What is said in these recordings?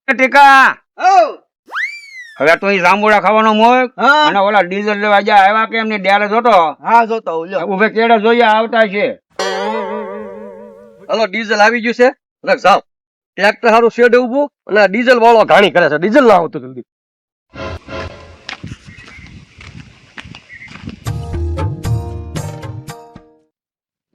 ટીકા ઓ હવે તું ઈ જાંબુડા ખાવાનો મોય હા અને ઓલા ડીઝલ લેવા જા આવ્યા કે એમની ડેરે જોતો હા જોતો હું લ્યો ઉભે કેડે જોઈએ આવતા છે. હાલો ડીઝલ આવી ગયું છે એટલે જાવ ટ્રેક્ટર સારું શેડ ઊભું અને આ ડીઝલ વાળો ઘાણી કરે છે ડીઝલ ના આવતું જલ્દી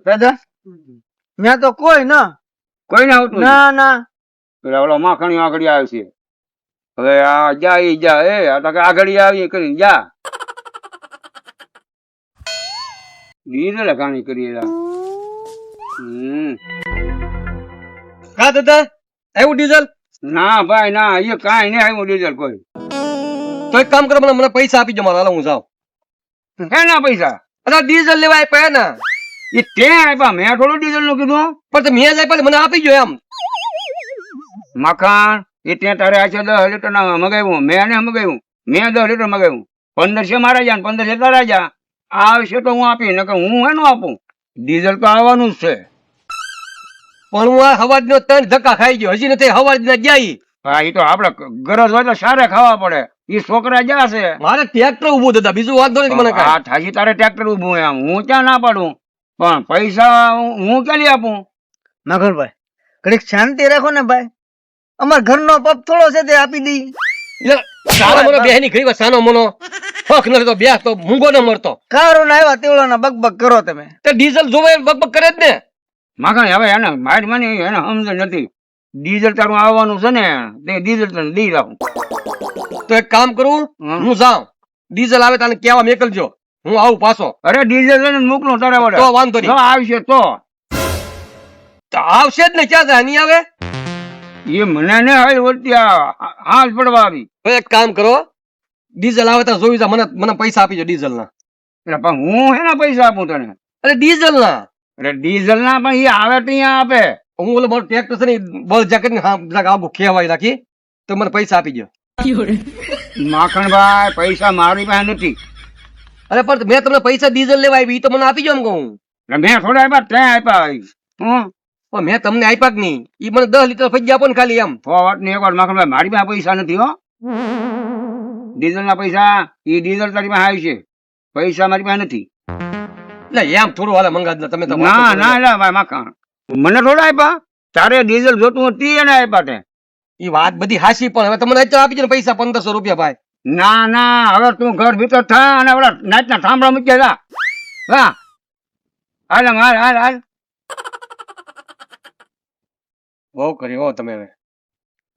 દાદા મેં તો કોઈ ના કોઈ ને આવતું ના ના પેલા ઓલો માખણી આગળ આવે છે. હવે આ જા ઈ જા એ આ તો કે આગળ આવી કરીને જા ડીઝલ ઘાણી કરી રહ્યા. કા દાદા આવ્યું ડીઝલ ના ભાઈ ના એ કાંઈ નહીં આવ્યું ડીઝલ કોઈ. તો એક કામ કરો મને પૈસા આપી દો મારા હાલો હું જાઉં એના પૈસા અરે ડીઝલ લેવા આપ્યા ને એ તે આપ્યા મેં થોડું ડીઝલ નું કીધું. પણ તો મેં જ આપ્યા મને આપી ગયો એમ મખાન એ ત્યાં તારે આ છે 10 લીટર ના મગાવ્યું મેં મગાવ્યું મેં 10 લીટર મગાવ્યું 1500 મારા જા 1500 તારા જા આવશે તો હું આપી નકર હું એનું આપું. ડીઝલ તો આવવાનું જ છે. પણ હું આ હવાજ નો 3 ધક્કા ખાઈ ગયો હજી નથી હવાજ ના ગયા હા એ તો આપડે ગરજ હોય તો સારે ખાવા પડે. એ છોકરા જશે મારે ટ્રેક્ટર ઉભું દાદા બીજું વાંધો નથી મને કાંઈ. આ થાજી તારે ટ્રેક્ટર ઉભું એમ હું ક્યાં ના પાડું પણ પૈસા હું ક્યાં લઈ આપું. નાગરભાઈ ઘડીક શાંતિ રાખો ને ભાઈ અમાર ઘરનો પપ થોડો છે તે આપી દઈ યાર, સાનો મોનો બેહની ઘડી વાર સાનો મોનો હક નથી તો બેહ તો મૂંગો ન મળતો કારો ના આવ્યા તેવડો ના બકબક કરો તમે તે ડીઝલ જોવે બકબક કરે જ ને માખણ હવે એને મારી માની એને સમજ નથી. ડીઝલ તારું આવવાનું છે ને તે ડીઝલ તને દઈ રાખું. તો એક કામ કરું હું જાઉં ડીઝલ આવે તને કેવા મેકલજો હું આવું પાછો અરે ડીઝલ લઈને મોકલું તારા વડે તો વાંધો નહીં જો આવશે તો તો આવશે જ ને ક્યાં જાય નહીં આવે એ મને ને હાલ વળતી હાથ પડવા આવી. તો એક કામ કરો ડીઝલ આવે તો જોઈ જા મને પૈસા આપી દો ડીઝલ ના એટલે પણ હું એના પૈસા આપું તને. અરે ડીઝલ ના અરે ડીઝલ ના પણ એ આવે તો અહીંયા આપે. હું ઓલો મારું ટ્રેક્ટર છે ને બળ જાકેટ ને આગું ખેવાઈ રાખી તો મને પૈસા આપી દો માખણભાઈ પૈસા મારી પાસે નથી. અરે પણ મેં તમને પૈસા ડીઝલ લેવા આવી ઈ તો મને આપી દો એમ કહું એટલે મેં થોડા આપ્યા ત્યાં આપ્યા હું પણ મેં તમને આપ્યા જ નહીં ઈ મને 10 લીટર ફજી આપો ને ખાલી એમ તો વાત ની એક વાર માખણભાઈ મારી પાસે પૈસા નથી હો. ડીઝલ ના પૈસા એ ડીઝલ તારી પાસે આવી છે પૈસા મારી પાસે નથી. એટલે એમ થોડું હાલે મંગાજ તમે તો ના ના એટલે ભાઈ માખણ મને થોડા આપ્યા તારે ડીઝલ જોતું હતી એને આપ્યા તે. ઈ વાત બધી હાસી પણ હવે તમને અત્યારે આપી દો ને પૈસા 1500 રૂપિયા ભાઈ ના ના હવે તું ઘર ભીતર થા અને ઓલા નાચના થાંભળા મૂકી જા. હા હાલ હાલ હાલ હાલ બહુ કરી હો તમે હવે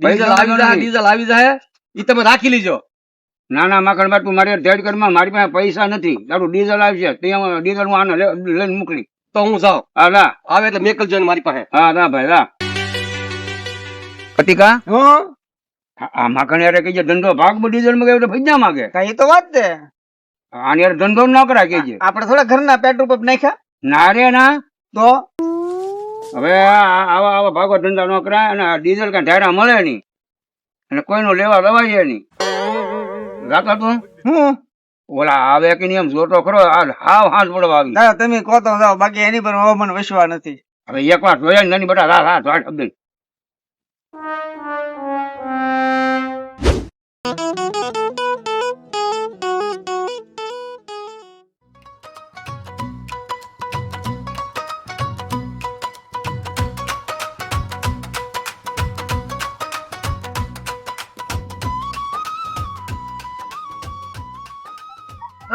પૈસા ડીઝલ આવી જાય ઈ તમે રાખી લીજો ના ના માખણભાઈ તું મારી ધેડ કરમાં મારી પાસે પૈસા નથી તારું ડીઝલ આવશે ત્યાં ડીઝલ હું આને લઈને મોકલી. તો હું જાઉં હા રા આવે એટલે મેકલજો ને મારી પાસે હા રા ભાઈ રા. કતિકા હું આ માખણ યાર કહીજે ધંધો ભાગ ડીઝલ મગાવ્યો તો ભૈયા માગે. કઈ તો વાત છે આને યાર ધંધો ન કરાય કહેજે. આપણે થોડા ઘરના પેટ્રોલ પંપ નાખ્યા ના રે ના તો હવે આવા આવા ભાગો ધંધા ન કરાય અને ડીઝલ કાંઈ ઢારા મળે નહીં અને કોઈનું લેવા દવાય નહીં. રાતો તું હું ઓલા આવે કે નહીં એમ જોતો ખરો હાવ હાથ પડવા આવી. દાદા તમે કહો તો જાઓ બાકી એની પર હવે મને વિશ્વાસ નથી હવે એક વાર જોયા ને નાની બટા હા હા તો શબ્દ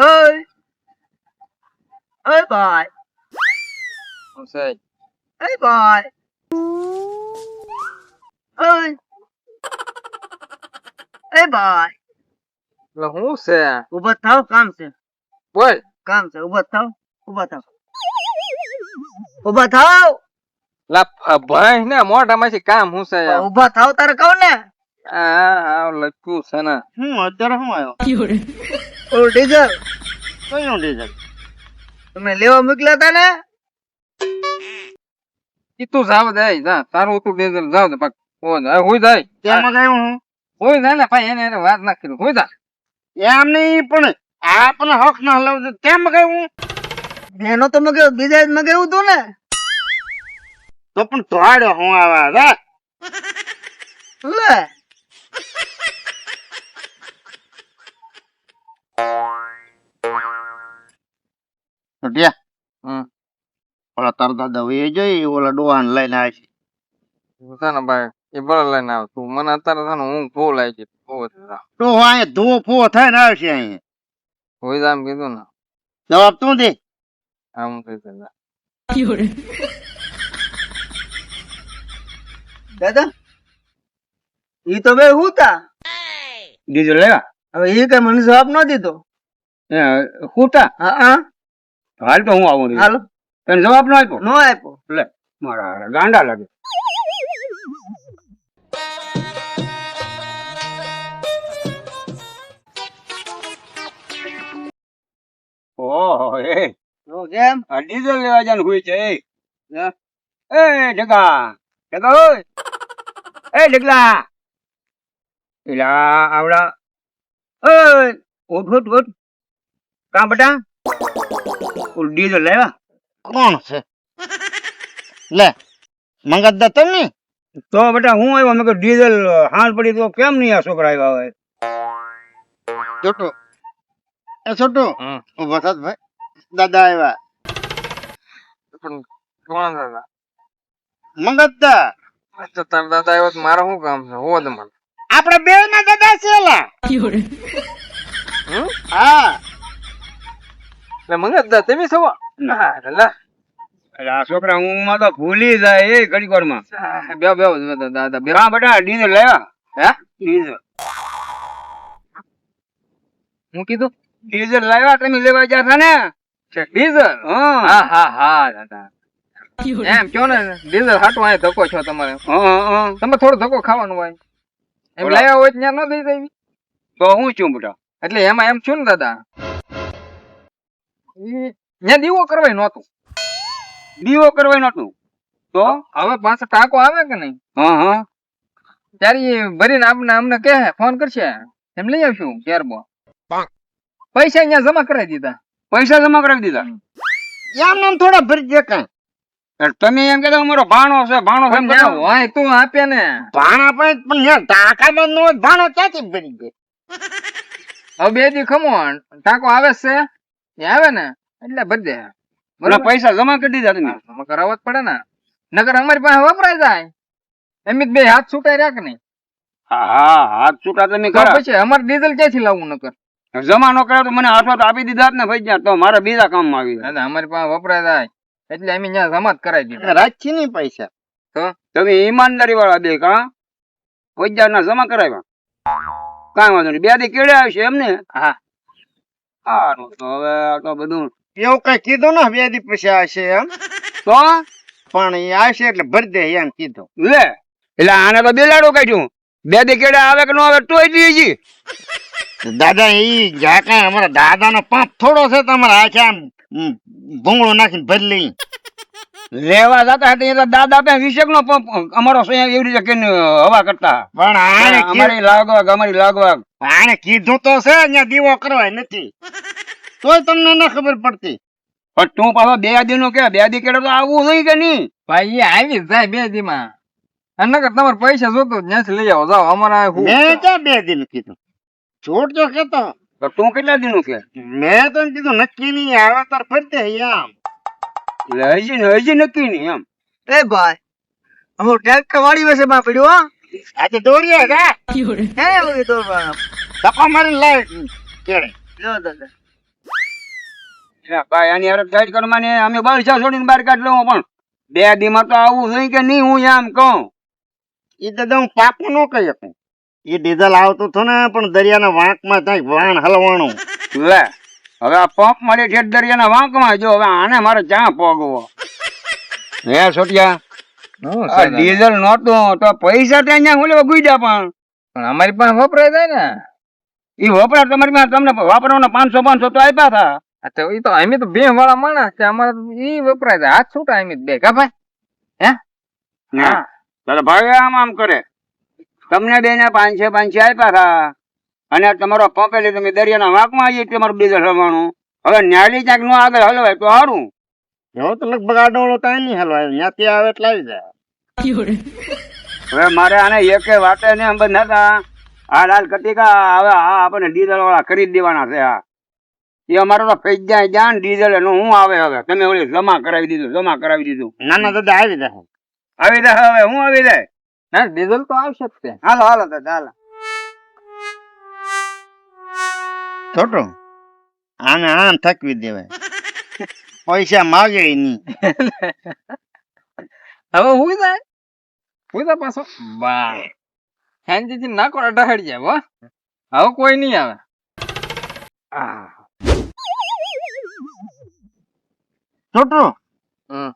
ઓય ઓય ભાઈ ઓય ભાઈ ઓય એ ભાઈ એટલે હું છે ઉભા થાવ કામ છે બોલ કામ છે ઉભા થાવ ઉભા થાવ ઉભા થાવ લા ભાઈ ને મોઢા માંથી કામ હું છે ઉભા થાવ તારે કહું ને આ લખ્યું છે ને હું અત્યારે શું આવ્યો ઓલું ડીઝલ કયું ડીઝલ તમે લેવા મોકલ્યા હતા ને ઈ તું જાવ દે જા તારું તું ડીઝલ જાવ દે પાક હોય જાય ત્યાં મગાવ્યું હું હોય જાય ને ભાઈ એને વાત ના કરી હોય જા એમ નહીં પણ આપણે હક ના હલાવ કેમ મગાવ્યું એનો તો મગાવ્યું બીજા જ મગાવ્યું તું ને તો પણ તોડ્યો હું આવા લે છોટિયા હમ ઓલા તારા દાદા એ જોઈ ઓલા ડોહાને લઈને આવે છે. છે ને ભાઈ એ ભલે લઈને આવ તું મને અત્યારે છે ને ઊંઘ બહુ લાગી છે બહુ ડોહો અહીંયા ધુઓ ફુઓ થાય ને આવશે અહીંયા. હોય તો આમ કીધું ને જવાબ તું દે. આમ કીધું દાદા ઈ તો બે હુતા ડીઝલ લેવા હવે ઈ કઈ મને જવાબ ન દીધો. ખૂટા હા હાલ તો હું આવું હાલો તને જવાબ ન આપ્યો નો આપ્યો. લે મારા હારા ગાંડા લાગે. ઓહો તો કેમ આ ડીઝલ લેવા જવાનું હોય છે એ ઢગા ઢગા ઓય એ ઢગલા એલા આવડા ઓય ઉઠ ઉઠ ઉઠ કાં બટા ઓલું ડીઝલ લેવા કોણ છે લે મંગત દત્ત ને તો બેટા હું આવ્યો મેં કહ્યું ડીઝલ હાલ પડી તો કેમ નહીં આ છોકરા આવ્યા હોય છોટું એ છોટું હમ ઉભો થાત ભાઈ દાદા આવ્યા પણ કોણ દાદા મંગત દા તો તારા દાદા આવ્યો તો મારે શું કામ છે હોવા દે મને આપણે બે ના દાદા છે લા. હમ હા એટલે મંગત દા તમે છો હા લા એટલે આ છોકરા હું માં તો ભૂલી જાય એ ઘડી વાર માં બે બે દાદા બે હા બેટા ડીઝલ લેવા હે ડીઝલ હું કીધું ડીઝલ લાવ્યા તમે લેવા ગયા હતા ને ડીઝલ હા હા હા હા દાદા એમ કયો ને ડીઝલ હાટવા અહીં ધક્કો છો તમારે હા તમે થોડો ધક્કો ખાવાનું હોય એમ બરાબર. લાવ્યા હોય ત્યાં ન દઈ દેવી તો હું છું બેટા એટલે એમાં એમ છું ને દાદા ત્યાં દીવો કરવાય નહોતું દીવો કરવાય નતું તો હવે પાછો ટાંકો આવે કે નહીં હા હા ત્યારે એ ભરીને આપણે અમને કહે ફોન કરશે એમ લઈ આવશું ત્યારબો પૈસા અહીંયા જમા કરાવી દીધા પૈસા જમા કરાવી દીધા એમ નામ થોડા ભરી દે કાંઈ. એટલે તમે એમ કહેતા અમારો ભાણો છે ભાણો છે એમ પણ કહેતા. ત્યાં હોય તું આપે ને ભાણા પણ ત્યાં ટાંકામાં ન હોય ભાણો ક્યાંથી ભરી દે. હવે બે દી ખમો ટાંકો આવે જ છે એ આવે ને એટલે ભરી દે અને બરાબર પૈસા જમા કરી દીધા તમે જમા કરાવવા જ પડે ને નકર અમારી પાસે વપરાય જાય એમ જ બે હાથ છૂટાઈ રાખ નહીં હા હા હાથ છૂટા તમે તો ખરા પછી અમારે ડીઝલ ક્યાંથી લાવવું નકર જમા ન કર્યો તો મને હાથો આપી દીધા જ ને ભાઈ જ્યાં તો મારા બીજા કામમાં આવી જાય. દાદા અમારી પાસે વપરાય જાય એટલે અમે ત્યાં જમા જ કરાવી દીધા રાખી નહીં પૈસા. તમે ઈમાનદારી વાળા બે કા વૈદ્યાના જમા કરાવ્યા કાંઈ વાંધો નહીં બે દી કેળે આવશે એમને હા સારું તો હવે આ તો બધું એવું કઈ કીધું ને બે દી પછી આવશે એમ તો પણ એ આવશે એટલે ભરી દે એમ કીધું. લે એટલે આને તો બેલાડો કાઢ્યું બે દી કેળે આવે કે ન આવે તોય દીજી દાદા ઈ જ્યાં કાંઈ અમારા દાદાનો પાંપ થોડો છે તમારા આખે આમ ભૂંગળો નાખીને ભરી લઈ. લેવા જતા હતા એ તો દાદા પે વિશેક નો પંપ અમારો સ્વયં એવી રીતે કે હવા કરતા પણ અમારી લાગવાગ આને કીધું તો છે અહીંયા દીવો કરવાય નથી તોય તમને ન ખબર પડતી. પણ તું પાછો બે દી નું કે બે દી કેળે તો આવવું જોઈએ કે નહીં ભાઈ એ આવી જ જાય બે દી માં અને નકર તમારે પૈસા જોતો ત્યાંથી લઈ આવો જાઓ અમારા મેં ક્યાં બે દિન કીધું છોડ જો કેતો તો તું કેટલા દી નું કે મેં તો એમ કીધું નક્કી નહીં આવે તાર ફરી દે આમ. એટલે હજી નક્કી નહીં એમ એ ભાઈ અમારું ટ્રેક્ટર વાળી વસે માં પડ્યું હો આજે દોડીએ કા હે ઓલી દોડવા ધક્કો મારીને લાય કેડે જો દાદા ભાઈ આની હારે ગાઈડ કરવાની અમે બારસા છોડીને બહાર કાઢ લઉં પણ બે દી માં તો આવવું જોઈએ કે નહીં હું એમ કહું એ દાદા હું પાપું ન કહી શકું. એ ડીઝલ આવતું હતું ને પણ દરિયાના વાંકમાં થાય વાણ હલવાણું. લે હવે આ પંપ મારી ઠેઠ દરિયાના વાંકમાં જો હવે આને મારે ક્યાં પોગવો હે છોટિયા આ ડીઝલ નહોતું તો પૈસા ત્યાં અહીંયા ઓલે ગુડ્યા પણ અમારી પાસે વપરાય જાય ને એ વપરાશ તમારી પાસે તમને વાપરવાના 500 તો આપ્યા હતા આ તો ઈ તો અમે તો બે વાળા માણસ છે અમારે ઈ વપરાય જાય હાથ છૂટા અમે બે કા ભાઈ હે હા તારા ભાઈ આમ કરે તમને બે ને 500 આપ્યા હતા અને તમારો પંપે તમે દરિયાના વાંકમાં આવીએ તમારું ડીઝલ હલવાનું હવે ન્યાલી ક્યાંક નો આગળ હલવાય તો સારું એવો તો લગભગ આડોળો તો નહીં હલવાય ત્યાંથી આવે એટલે આવી જાય. હવે મારે આને એકે વાતે ને એમ બધા આ લાલ કટિકા હવે આ આપણને ડીઝલ વાળા ખરીદ દેવાના છે આ એ અમારો તો ફેજ જાય જાન ડીઝલ એનું હું આવે હવે તમે ઓલી જમા કરાવી દીધું નાના દાદા આવી જશે. આવી જાય હવે હું આવી જાય ના ડીઝલ તો આવશે જ તે. હાલો દાદા હાલો છોટો આને આમ થકવી દેવાય. પૈસા માગે નહીં. હવે હુઈ જાય પાછો બા હેન્જીથી નાકો ઢહડી જાય હો. હવે કોઈ નહીં આવે. છોટો હમ.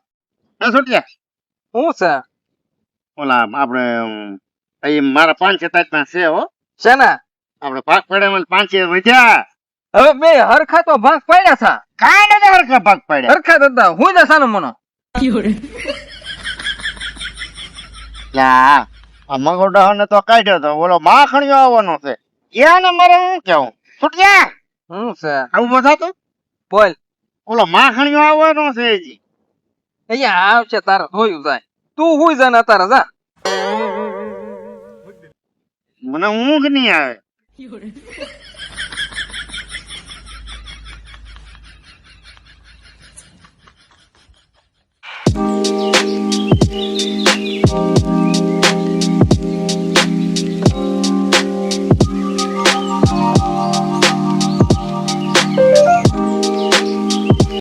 છોટિયા શું છે ઓલા આપણે અહીં મારા 5-7 છે હો. શેના આપણે ભાગ પડ્યા 5 વધ્યા. હવે બે હરખા તો ભાગ પાડ્યા હતા. કાંઈ નથી હરખા ભાગ પડ્યા. હરખા જ હતા. હું જ સાનો મનો લા આ મગોડા ને તો કાઢ્યો તો ઓલો માખણીઓ આવવાનો છે. એને મારે શું કેવું છોટિયા શું છે આવું બતાતો બોલ. ઓલો માખણીઓ આવવાનો છે હજી. અહીંયા આવશે તારે જોયું જાય. તું હુઈ જા ને તારે જા. મને ઊંઘ નહીં આવે.